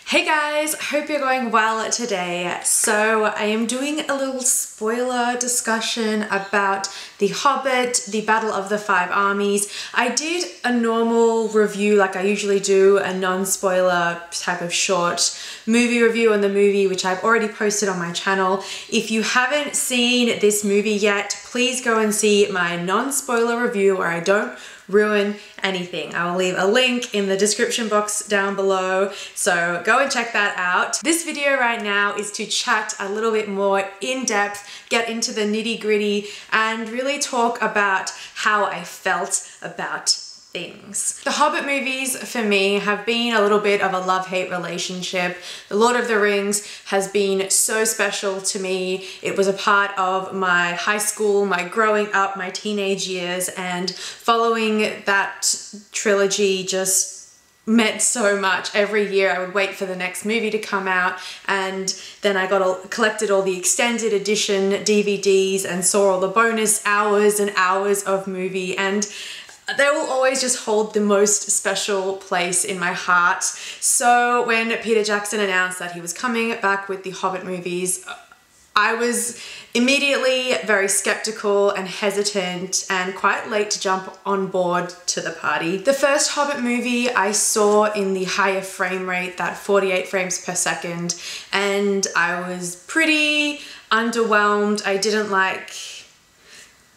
Hey guys, hope you're going well today. So I am doing a little spoiler discussion about The Hobbit, the Battle of the Five Armies. I did a normal review like I usually do, a non-spoiler type of short movie review on the movie, which I've already posted on my channel. If you haven't seen this movie yet, please go and see my non-spoiler review where I don't ruin anything. I will leave a link in the description box down below, so go and check that out. This video right now is to chat a little bit more in depth, get into the nitty-gritty, and really talk about how I felt about things. The Hobbit movies for me have been a little bit of a love-hate relationship. The Lord of the Rings has been so special to me. It was a part of my high school, my growing up, my teenage years, and following that trilogy just meant so much. Every year I would wait for the next movie to come out, and then I collected all the extended edition DVDs and saw all the bonus hours and hours of movie, and they will always just hold the most special place in my heart. So when Peter Jackson announced that he was coming back with the Hobbit movies, I was immediately very skeptical and hesitant and quite late to jump on board to the party. The first Hobbit movie I saw in the higher frame rate, that 48 frames per second, and I was pretty underwhelmed. I didn't like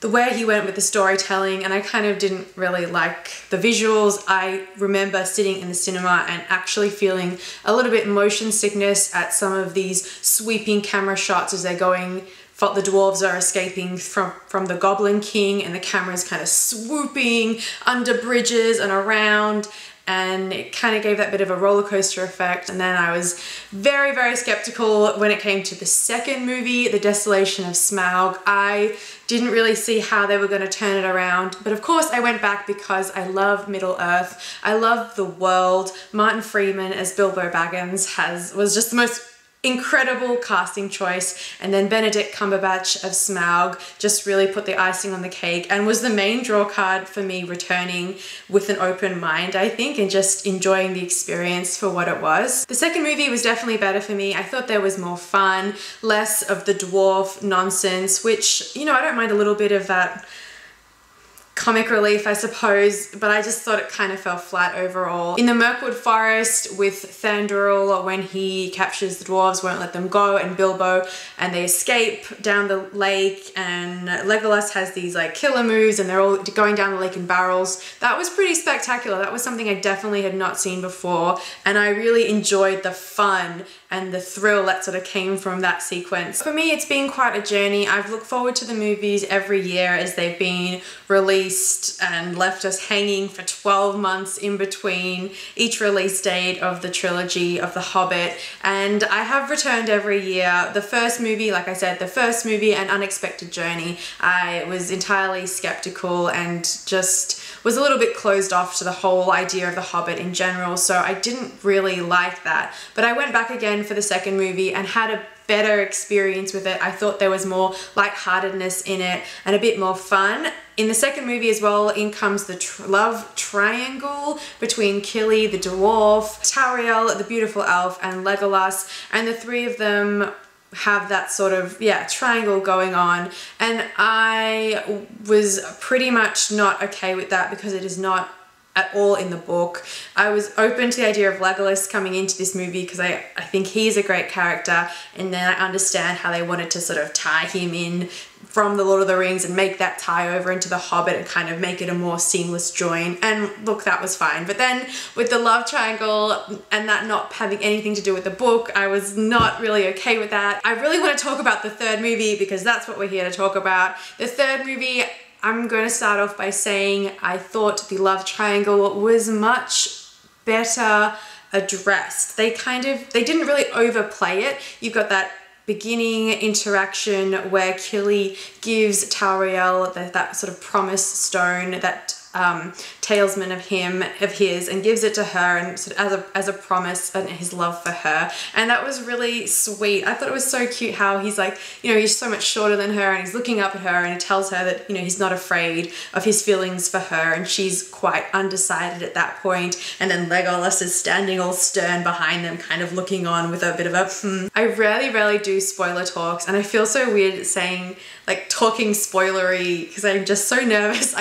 the way he went with the storytelling, and I kind of didn't really like the visuals. I remember sitting in the cinema and actually feeling a little bit motion sickness at some of these sweeping camera shots as they're going, the dwarves are escaping from the Goblin King, and the camera's kind of swooping under bridges and around, and it kind of gave that bit of a roller coaster effect. And then I was very, very skeptical when it came to the second movie, The Desolation of Smaug. I didn't really see how they were going to turn it around, but of course I went back because I love Middle-earth. I love the world. Martin Freeman as Bilbo Baggins was just the most incredible casting choice, and then Benedict Cumberbatch of Smaug just really put the icing on the cake and was the main draw card for me returning with an open mind, I think, and just enjoying the experience for what it was. The second movie was definitely better for me. I thought there was more fun, less of the dwarf nonsense, which, you know, I don't mind a little bit of that comic relief, I suppose, but I just thought it kind of fell flat overall. In the Mirkwood Forest with Thranduil, when he captures the dwarves, won't let them go, and Bilbo, and they escape down the lake, and Legolas has these like killer moves and they're all going down the lake in barrels. That was pretty spectacular. That was something I definitely had not seen before, and I really enjoyed the fun and the thrill that sort of came from that sequence. For me, it's been quite a journey. I've looked forward to the movies every year as they've been released and left us hanging for 12 months in between each release date of the trilogy of The Hobbit, and I have returned every year. The first movie, like I said, the first movie, An Unexpected Journey, I was entirely skeptical and just was a little bit closed off to the whole idea of The Hobbit in general, so I didn't really like that. But I went back again for the second movie and had a better experience with it. I thought there was more lightheartedness in it and a bit more fun. In the second movie as well, in comes the love triangle between Killy, the dwarf, Tauriel, the beautiful elf, and Legolas, and the three of them have that sort of, yeah, triangle going on, and I was pretty much not okay with that because it is not at all in the book. I was open to the idea of Legolas coming into this movie because I think he's a great character, and then I understand how they wanted to sort of tie him in from the Lord of the Rings and make that tie over into the Hobbit and kind of make it a more seamless join, and look, that was fine. But then with the love triangle and that not having anything to do with the book, I was not really okay with that. I really want to talk about the third movie because that's what we're here to talk about. The third movie, I'm going to start off by saying I thought the love triangle was much better addressed. They didn't really overplay it. You've got that beginning interaction where Killy gives Tauriel that sort of promise stone that talisman of his and gives it to her, and sort of as a promise and his love for her. And that was really sweet. I thought it was so cute how he's like, you know, he's so much shorter than her and he's looking up at her and he tells her that, you know, he's not afraid of his feelings for her, and she's quite undecided at that point. And then Legolas is standing all stern behind them, kind of looking on with a bit of a I rarely do spoiler talks, and I feel so weird saying, like, talking spoilery, because I'm just so nervous.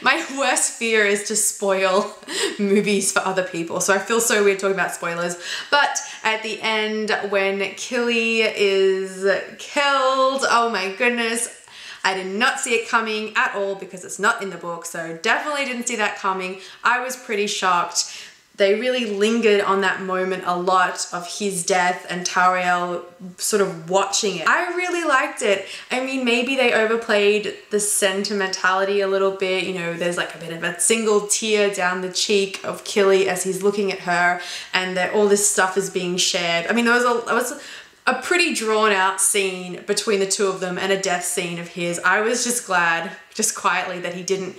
My worst fear is to spoil movies for other people, so I feel so weird talking about spoilers. But at the end, when Killy is killed, oh my goodness, I did not see it coming at all because it's not in the book, so definitely didn't see that coming. I was pretty shocked. They really lingered on that moment a lot of his death and Tauriel sort of watching it. I really liked it. I mean, maybe they overplayed the sentimentality a little bit. You know, there's like a bit of a single tear down the cheek of Killy as he's looking at her, and that all this stuff is being shared. I mean, there was a pretty drawn out scene between the two of them and a death scene of his. I was just glad, just quietly, that he didn't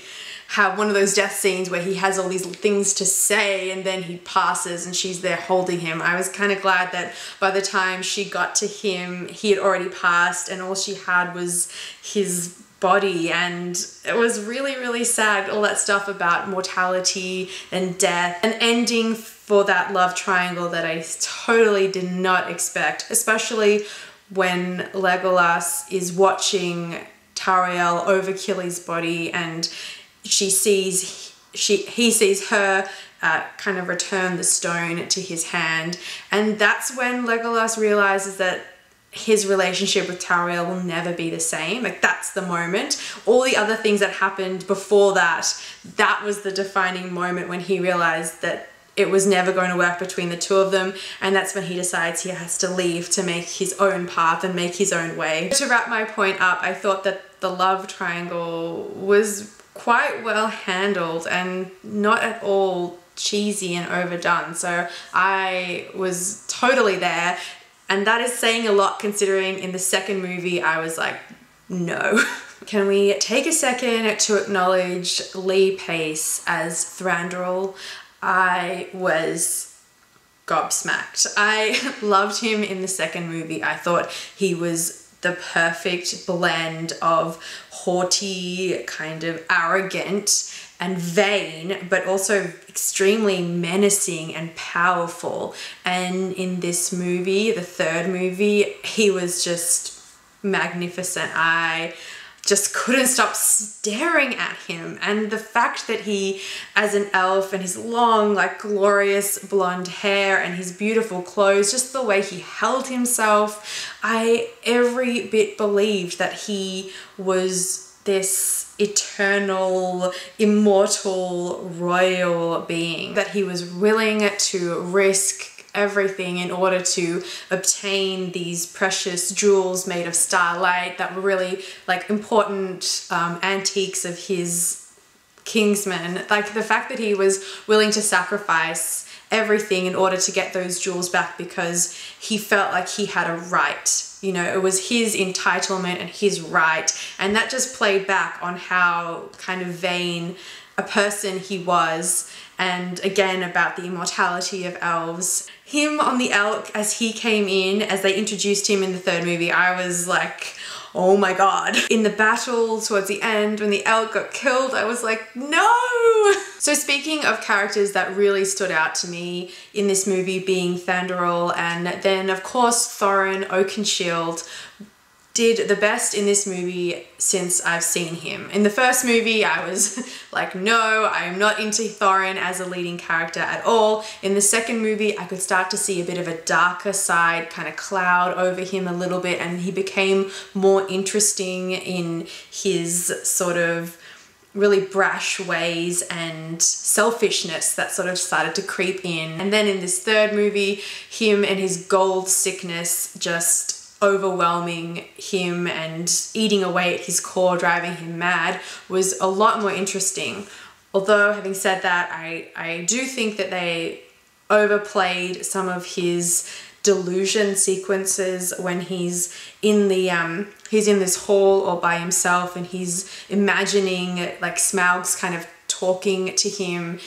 have one of those death scenes where he has all these things to say and then he passes and she's there holding him. I was kind of glad that by the time she got to him, he had already passed and all she had was his body. And it was really, really sad, all that stuff about mortality and death. An ending for that love triangle that I totally did not expect, especially when Legolas is watching Tauriel over Killy's body and he sees her kind of return the stone to his hand, and that's when Legolas realizes that his relationship with Tauriel will never be the same. Like, that's the moment. All the other things that happened before that, that was the defining moment when he realized that it was never going to work between the two of them, and that's when he decides he has to leave to make his own path and make his own way. To wrap my point up, I thought that the love triangle was quite well handled and not at all cheesy and overdone, so I was totally there, and that is saying a lot considering in the second movie I was like, no. Can we take a second to acknowledge Lee Pace as Thranduil? I was gobsmacked. I loved him in the second movie. I thought he was the perfect blend of haughty, kind of arrogant and vain, but also extremely menacing and powerful. And in this movie, the third movie, he was just magnificent. I just couldn't stop staring at him, and the fact that he, as an elf, and his long, like, glorious blonde hair and his beautiful clothes, just the way he held himself, I every bit believed that he was this eternal, immortal, royal being, that he was willing to risk everything in order to obtain these precious jewels made of starlight that were really like important antiques of his kinsmen. Like, the fact that he was willing to sacrifice everything in order to get those jewels back because he felt like he had a right. You know, it was his entitlement and his right, and that just played back on how kind of vain a person he was. And again, about the immortality of elves. Him on the elk, as he came in, as they introduced him in the third movie, I was like, oh my god. In the battle towards the end, when the elk got killed, I was like, no! So speaking of characters that really stood out to me in this movie being Thranduil, and then of course Thorin Oakenshield, did the best in this movie since I've seen him. In the first movie, I was like, no, I am not into Thorin as a leading character at all. In the second movie, I could start to see a bit of a darker side kind of cloud over him a little bit, and he became more interesting in his sort of really brash ways and selfishness that sort of started to creep in. And then in this third movie, him and his gold sickness just overwhelming him and eating away at his core, driving him mad, was a lot more interesting. Although, having said that, I do think that they overplayed some of his delusion sequences when he's in this hall all by himself and he's imagining like Smaug's kind of talking to him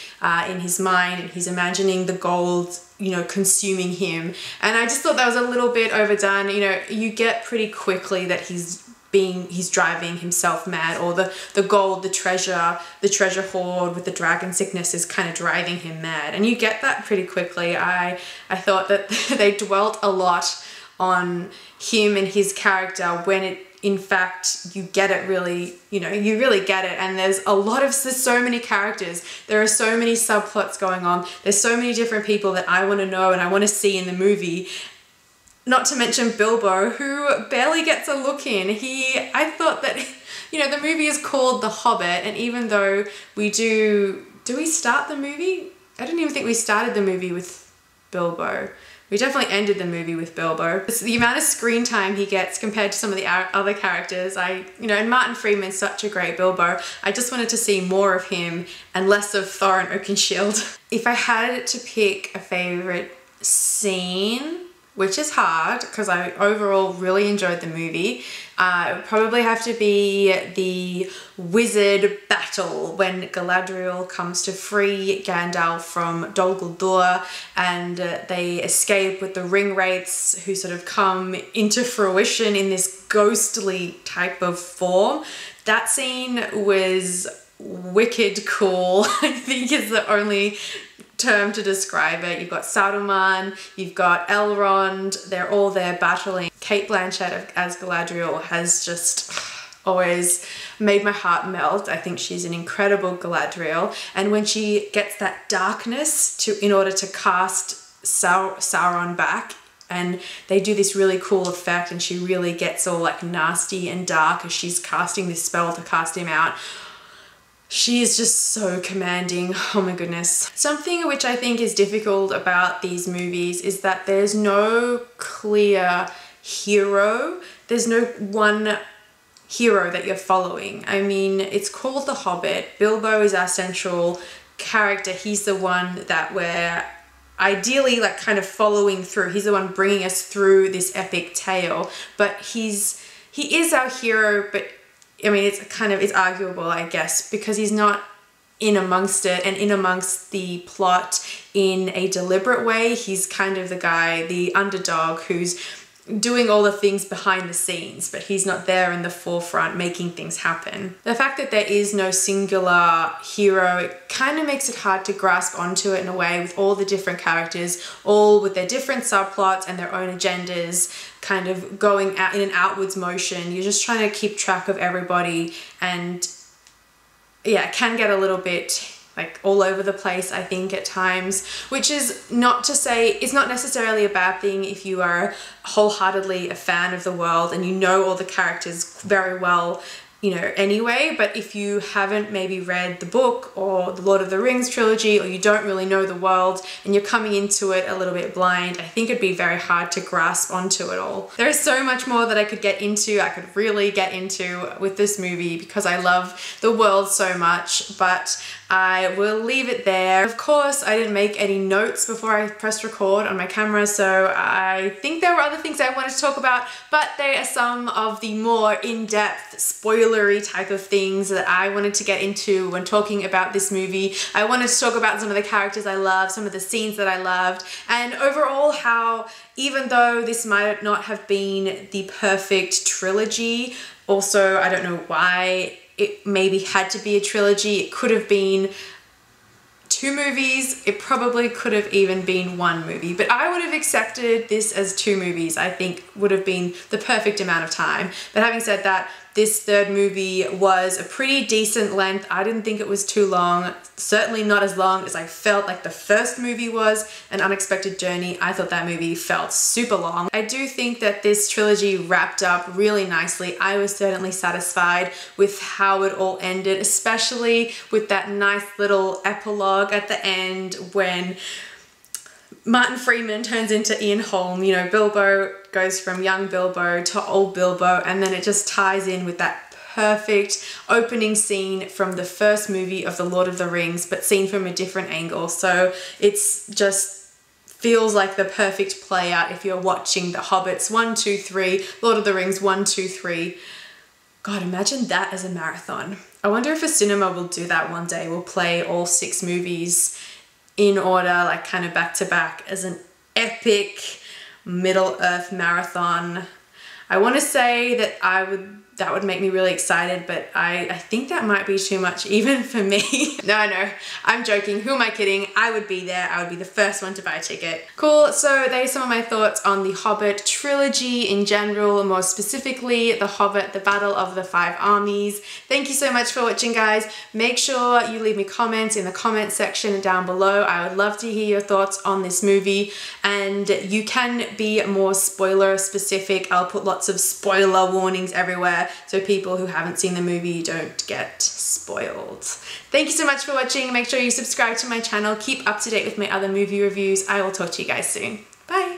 in his mind, and he's imagining the gold, you know, consuming him. And I just thought that was a little bit overdone. You know, you get pretty quickly that he's driving himself mad, or the gold, the treasure hoard with the dragon sickness is kind of driving him mad, and you get that pretty quickly. I thought that they dwelt a lot on him and his character when in fact you get it really, you know, you really get it. And there's so many characters, there are so many subplots going on, there's so many different people that I want to know and I want to see in the movie. Not to mention Bilbo, who barely gets a look in. I thought that, you know, the movie is called The Hobbit, and even though we do we start the movie? I don't even think we started the movie with Bilbo. We definitely ended the movie with Bilbo. It's the amount of screen time he gets compared to some of the other characters. You know, and Martin Freeman's such a great Bilbo. I just wanted to see more of him and less of Thorin Oakenshield. If I had to pick a favorite scene, which is hard because I overall really enjoyed the movie, it would probably have to be the wizard battle when Galadriel comes to free Gandalf from Dol Guldur, and they escape with the ring wraiths who sort of come into fruition in this ghostly type of form. That scene was wicked cool, I think is the only term to describe it. You've got Saruman, you've got Elrond, they're all there battling. Cate Blanchett as Galadriel has just always made my heart melt. I think she's an incredible Galadriel, and when she gets that darkness in order to cast Sauron back, and they do this really cool effect and she really gets all like nasty and dark as she's casting this spell to cast him out. She is just so commanding. Oh my goodness. Something which I think is difficult about these movies is that there's no clear hero. There's no one hero that you're following. I mean, it's called The Hobbit. Bilbo is our central character. He's the one that we're ideally like kind of following through. He's the one bringing us through this epic tale, but he is our hero, but I mean, it's arguable, I guess, because he's not in amongst it and in amongst the plot in a deliberate way. He's kind of the guy, the underdog, who's doing all the things behind the scenes, but he's not there in the forefront making things happen. The fact that there is no singular hero, it kind of makes it hard to grasp onto it in a way, with all the different characters, all with their different subplots and their own agendas, kind of going out in an outwards motion. You're just trying to keep track of everybody, and yeah, it can get a little bit like all over the place, I think, at times, which is not to say, it's not necessarily a bad thing if you are wholeheartedly a fan of the world and you know all the characters very well, you know, anyway. But if you haven't maybe read the book or the Lord of the Rings trilogy, or you don't really know the world and you're coming into it a little bit blind, I think it'd be very hard to grasp onto it all. There is so much more that I could get into, I could really get into with this movie because I love the world so much, but I will leave it there. Of course, I didn't make any notes before I pressed record on my camera, so I think there were other things I wanted to talk about, but they are some of the more in-depth, spoilery type of things that I wanted to get into when talking about this movie. I wanted to talk about some of the characters I love, some of the scenes that I loved, and overall how, even though this might not have been the perfect trilogy, also, I don't know why it maybe had to be a trilogy. It could have been 2 movies. It probably could have even been 1 movie, but I would have accepted this as 2 movies. I think would have been the perfect amount of time. But having said that, this 3rd movie was a pretty decent length. I didn't think it was too long, certainly not as long as I felt like the first movie was, An Unexpected Journey. I thought that movie felt super long. I do think that this trilogy wrapped up really nicely. I was certainly satisfied with how it all ended, especially with that nice little epilogue at the end when Martin Freeman turns into Ian Holm. You know, Bilbo goes from young Bilbo to old Bilbo, and then it just ties in with that perfect opening scene from the first movie of The Lord of the Rings, but seen from a different angle. So it's just feels like the perfect play out if you're watching The Hobbits 1, 2, 3, Lord of the Rings 1, 2, 3. God, imagine that as a marathon. I wonder if a cinema will do that one day. We'll play all 6 movies in order, like kind of back to back as an epic Middle-earth marathon. I want to say that that would make me really excited, but I think that might be too much even for me. No, I'm joking. Who am I kidding? I would be there. I would be the first one to buy a ticket. Cool, so there's some of my thoughts on the Hobbit trilogy in general, more specifically the Hobbit, the Battle of the Five Armies. Thank you so much for watching, guys. Make sure you leave me comments in the comment section down below. I would love to hear your thoughts on this movie, and you can be more spoiler specific. I'll put lots of spoiler warnings everywhere, so people who haven't seen the movie don't get spoiled. Thank you so much for watching. Make sure you subscribe to my channel. Keep up to date with my other movie reviews. I will talk to you guys soon. Bye.